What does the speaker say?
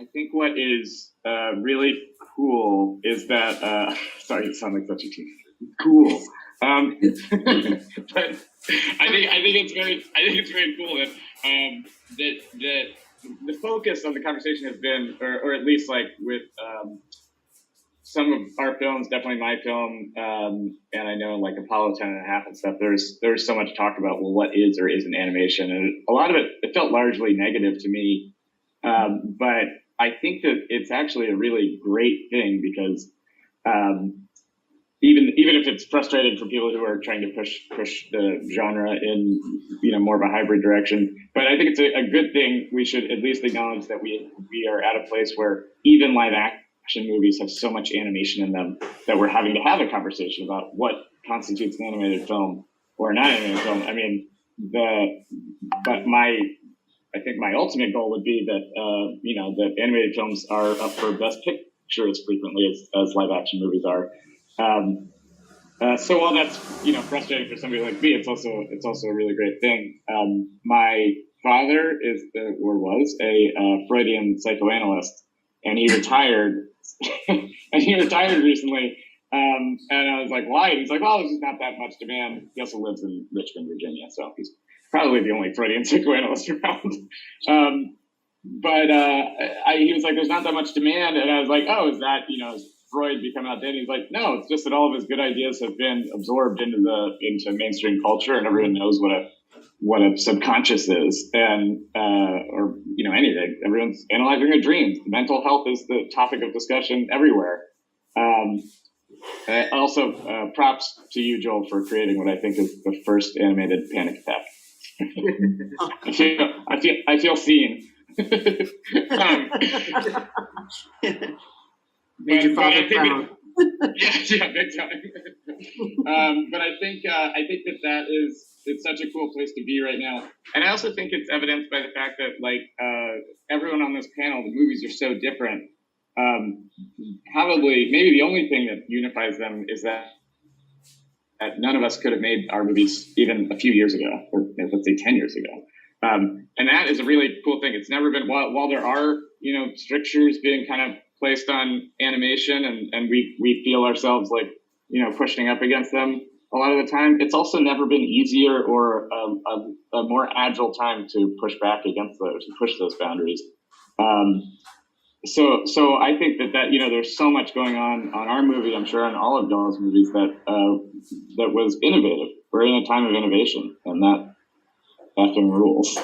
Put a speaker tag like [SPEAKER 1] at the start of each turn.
[SPEAKER 1] I think what is really cool is that sorry, it sounds like such a teacher. Cool. But I think it's very cool that that the focus of the conversation has been, or at least like with some of our films, definitely my film, and I know like Apollo 10.5 and stuff. There's so much talk about, well, what is or isn't animation, and a lot of it felt largely negative to me. But I think that it's actually a really great thing because even if it's frustrating for people who are trying to push the genre in more of a hybrid direction, but I think it's a good thing. We should at least acknowledge that we are at a place where even live action movies have so much animation in them that we're having to have a conversation about what constitutes an animated film or a non-animated film. I mean, I think my ultimate goal would be that that animated films are up for Best Picture as frequently as live action movies are. So while that's frustrating for somebody like me, it's also a really great thing. My father was a Freudian psychoanalyst, and he retired. And he retired recently. And I was like, why? And he's like, well, there's just not that much demand. He also lives in Richmond, Virginia, so he's probably the only Freudian psychoanalyst around. He was like, there's not that much demand. And I was like, oh, is that, is Freud become outdated? He's like, no, it's just that all of his good ideas have been absorbed into mainstream culture, and everyone knows what a subconscious is, and or anything. Everyone's analyzing their dreams. Mental health is the topic of discussion everywhere. Also, props to you, Joel, for creating what I think is the first animated panic attack. I feel seen.
[SPEAKER 2] Made your father proud.
[SPEAKER 1] Yeah, big time. But I think that it's such a cool place to be right now, and I also think it's evidenced by the fact that everyone on this panel, the movies are so different. Probably, maybe the only thing that unifies them is that none of us could have made our movies even a few years ago, or let's say 10 years ago. And that is a really cool thing. It's never been, while there are, strictures being kind of placed on animation, and we feel ourselves pushing up against them a lot of the time, it's also never been easier or a more agile time to push back against those and push those boundaries. So I think that there's so much going on our movie, I'm sure, on all of Joel's movies that was innovative. We're in a time of innovation, and that effing rules.